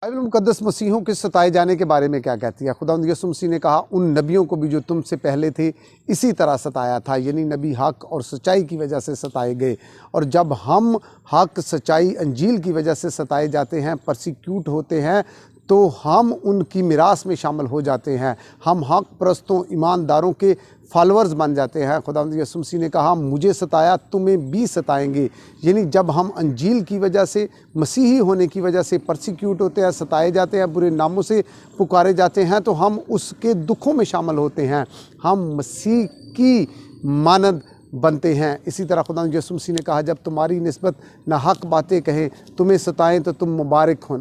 Bible मुक़द्दस मसीहों के सताए जाने के बारे में क्या कहती है? खुदावंद यीशु मसीह ने कहा उन नबियों को भी जो तुमसे पहले थे इसी तरह सताया था, यानी नबी हक और सच्चाई की वजह से सताए गए। और जब हम हक, सच्चाई, अंजील की वजह से सताए जाते हैं, परसिक्यूट होते हैं, तो हम उनकी मिरास में शामिल हो जाते हैं। हम हक परस्तों, ईमानदारों के फॉलोअर्स बन जाते हैं। खुदावंद यीशु मसीह ने कहा मुझे सताया तुम्हें भी सताएंगे, यानी जब हम अंजील की वजह से, मसीही होने की वजह से परसिक्यूट होते हैं, सताए जाते हैं, बुरे नामों से पुकारे जाते हैं, तो हम उसके दुखों में शामिल होते हैं। हम मसीह की मानद बनते हैं। इसी तरह खुदावंद यीशु मसीह ने कहा जब तुम्हारी निस्बत नाहक बातें कहें, तुम्हें सताएं, तो तुम मुबारक हो,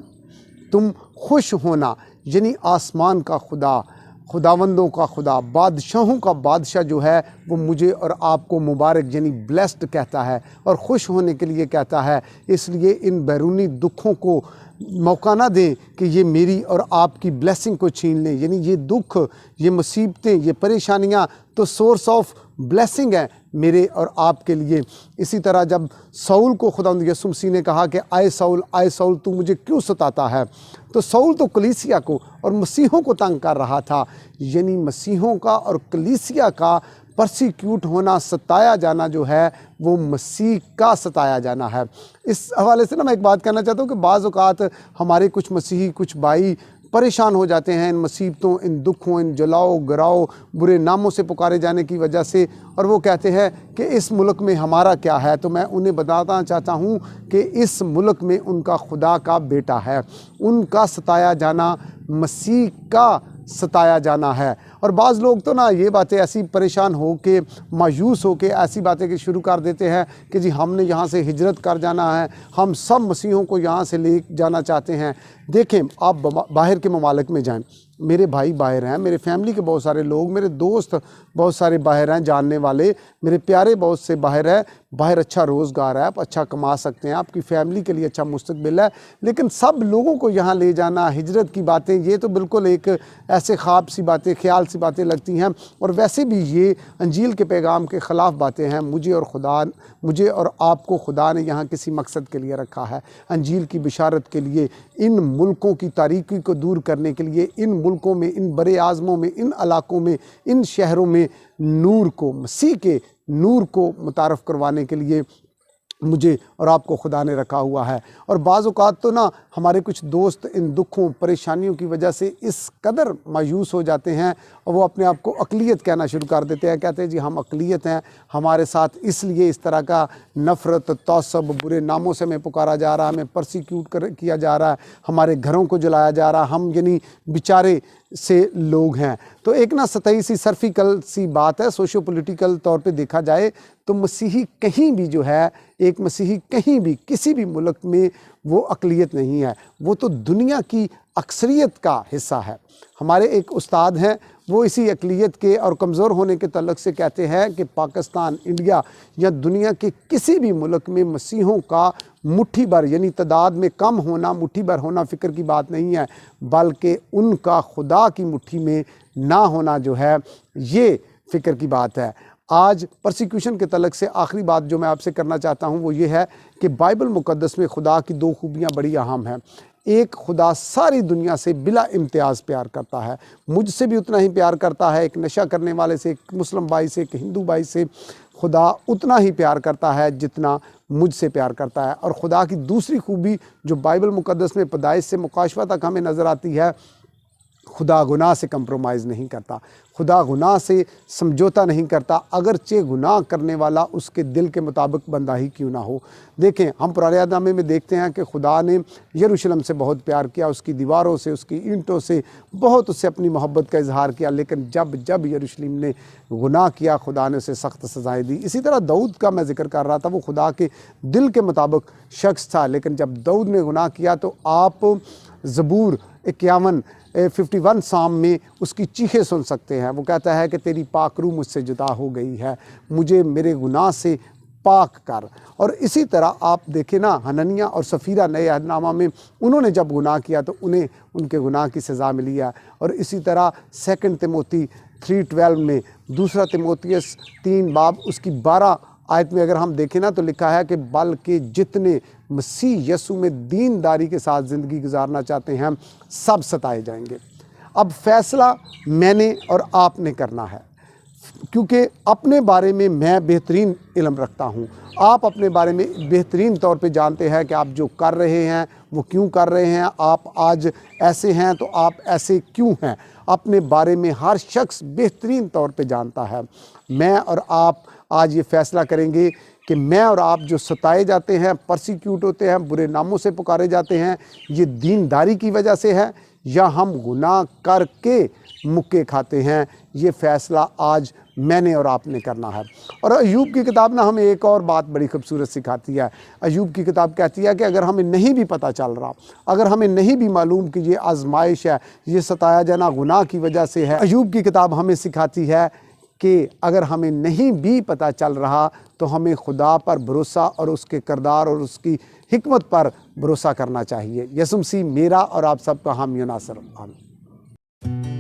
तुम खुश होना, यानी आसमान का खुदा, खुदावंदों का खुदा, बादशाहों का बादशाह जो है वो मुझे और आपको मुबारक यानी ब्लेस्ड कहता है और खुश होने के लिए कहता है। इसलिए इन बैरूनी दुखों को मौका ना दें कि ये मेरी और आपकी ब्लेसिंग को छीन लें। यानी ये दुख, ये मुसीबतें, ये परेशानियां तो सोर्स ऑफ ब्लेसिंग है मेरे और आपके लिए। इसी तरह जब साउल को खुदावंद यीशु मसीह ने कहा कि आए साउल तू मुझे क्यों सताता है, तो साउल तो कलीसिया को और मसीहों को तंग कर रहा था। यानी मसीहों का और कलीसिया का परसिक्यूट होना, सताया जाना जो है वो मसीह का सताया जाना है। इस हवाले से ना मैं एक बात कहना चाहता हूँ कि बाज़ औक़ात हमारे कुछ मसीही, कुछ भाई परेशान हो जाते हैं इन मुसीबतों, इन दुखों, इन जलाओ गिराओ, बुरे नामों से पुकारे जाने की वजह से, और वो कहते हैं कि इस मुल्क में हमारा क्या है। तो मैं उन्हें बताना चाहता हूँ कि इस मुल्क में उनका खुदा का बेटा है। उनका सताया जाना मसीह का सताया जाना है। और बाज़ लोग तो ना ये बातें ऐसी परेशान हो के, मायूस हो के ऐसी बातें कि शुरू कर देते हैं कि जी हमने यहाँ से हिजरत कर जाना है, हम सब मसीहों को यहाँ से ले जाना चाहते हैं। देखें, आप बाहर के ममालिक में जाएं, मेरे भाई बाहर हैं, मेरे फैमिली के बहुत सारे लोग, मेरे दोस्त बहुत सारे बाहर हैं, जानने वाले मेरे प्यारे बहुत से बाहर हैं। बाहर अच्छा रोज़गार है, आप अच्छा कमा सकते हैं, आपकी फ़ैमिली के लिए अच्छा मुस्तकबिल है, लेकिन सब लोगों को यहाँ ले जाना, हिजरत की बातें, ये तो बिल्कुल एक ऐसे ख्वाब सी बातें, ख्याल सी बातें लगती हैं। और वैसे भी ये अंजील के पैगाम के ख़िलाफ़ बातें हैं। मुझे और आपको खुदा ने यहाँ किसी मकसद के लिए रखा है, अंजील की बिशारत के लिए, इन मुल्कों की तारीकी को दूर करने के लिए, इन मुल्कों में, इन बड़े आज़मों में, इन इलाकों में, इन शहरों में नूर को, मसीह के नूर को मुतारफ़ करवाने के लिए मुझे और आपको खुदा ने रखा हुआ है। और बाज़ औक़ात तो ना हमारे कुछ दोस्त इन दुखों, परेशानियों की वजह से इस कदर मायूस हो जाते हैं और वो अपने आप को अक़लियत कहना शुरू कर देते हैं। कहते हैं जी हम अक़लियत हैं, हमारे साथ इसलिए इस तरह का नफ़रत, तौसब, बुरे नामों से हमें पुकारा जा रहा है, हमें परसिक्यूट किया जा रहा है, हमारे घरों को जलाया जा रहा है, हम यानी बेचारे से लोग हैं। तो एक ना सतही सी, सर्फिकल सी बात है। सोशो पॉलिटिकल तौर पे देखा जाए तो मसीही कहीं भी जो है, एक मसीही कहीं भी किसी भी मुल्क में वो अक़लियत नहीं है, वो तो दुनिया की अक्सरियत का हिस्सा है। हमारे एक उस्ताद हैं, वो इसी अक़लियत के और कमज़ोर होने के तल्लुक़ से कहते हैं कि पाकिस्तान, इंडिया या दुनिया के किसी भी मुल्क में मसीहों का मुट्ठी भर यानी तादाद में कम होना, मुट्ठी भर होना फ़िक्र की बात नहीं है, बल्कि उनका खुदा की मुट्ठी में ना होना जो है ये फ़िक्र की बात है। आज परसिक्यूशन के तल्लुक़ से आखिरी बात जो मैं आपसे करना चाहता हूँ वो ये है कि बाइबल मुक़द्दस में खुदा की दो खूबियाँ बड़ी अहम हैं। एक, खुदा सारी दुनिया से बिला इम्तियाज़ प्यार करता है, मुझसे भी उतना ही प्यार करता है। एक नशा करने वाले से, एक मुस्लिम भाई से, एक हिंदू भाई से खुदा उतना ही प्यार करता है जितना मुझसे प्यार करता है। और खुदा की दूसरी खूबी जो बाइबल मुक़द्दस में पैदाइश से मुकाशवा तक हमें नज़र आती है, खुदा गुनाह से कंप्रोमाइज़ नहीं करता, खुदा गुनाह से समझौता नहीं करता, अगरचे गुनाह करने वाला उसके दिल के मुताबिक बंदा ही क्यों ना हो। देखें, हम पुराने अहदनामे में देखते हैं कि खुदा ने यरूशलेम से बहुत प्यार किया, उसकी दीवारों से, उसकी ईंटों से बहुत उससे अपनी मोहब्बत का इजहार किया, लेकिन जब जब यरूशलेम ने गुनाह किया खुदा ने उसे सख्त सज़ाएँ दी। इसी तरह दाऊद का मैं जिक्र कर रहा था, वो खुदा के दिल के मुताबिक शख्स था, लेकिन जब दाऊद ने गुनाह किया तो आप ज़बूर 51 साम में उसकी चीखें सुन सकते हैं। वो कहता है कि तेरी पाक रूह मुझसे जुदा हो गई है, मुझे मेरे गुनाह से पाक कर। और इसी तरह आप देखें ना, हननिया और सफ़ीरा नए अहदनामा में उन्होंने जब गुनाह किया तो उन्हें उनके गुनाह की सज़ा मिली है। और इसी तरह 2 तिमोथी 3:12 में, 2 तिमोथियस 3 बाब उसकी 12 آیت میں اگر ہم دیکھیں نا تو لکھا ہے کہ بلکہ جتنے مسیح یسوع میں دینداری کے ساتھ زندگی گزارنا چاہتے ہیں سب ستائے جائیں گے۔ اب فیصلہ میں نے اور آپ نے کرنا ہے، کیونکہ اپنے بارے میں بہترین علم رکھتا ہوں، آپ اپنے بارے میں بہترین طور پہ جانتے ہیں کہ آپ جو کر رہے ہیں وہ کیوں کر رہے ہیں، آپ آج ایسے ہیں تو آپ ایسے کیوں ہیں، اپنے بارے میں ہر شخص بہترین طور پہ جانتا ہے۔ میں اور آپ آج یہ فیصلہ کریں گے کہ میں اور آپ جو ستائے جاتے ہیں، پرسیکیوٹ ہوتے ہیں، برے ناموں سے پکارے جاتے ہیں، یہ دینداری کی وجہ سے ہے یا ہم گناہ کر کے مکے کھاتے ہیں، یہ فیصلہ آج میں نے اور آپ نے کرنا ہے۔ اور ایوب کی کتاب نا ہمیں ایک اور بات بڑی خوبصورت سکھاتی ہے۔ ایوب کی کتاب کہتی ہے کہ اگر ہمیں نہیں بھی پتہ چل رہا، اگر ہمیں نہیں بھی معلوم کہ یہ آزمائش ہے، یہ ستایا جانا گناہ کی وجہ سے ہے، ایوب کی کتاب ہمیں سکھاتی ہے کہ اگر ہمیں نہیں بھی پتہ چل رہا تو ہمیں خدا پر بھروسہ اور اس کے کردار اور اس کی حکمت پر بھروسہ کرنا چاہیے۔ یسوع مسیح میرا اور آپ سب کا حامی و ناصر۔ آمین۔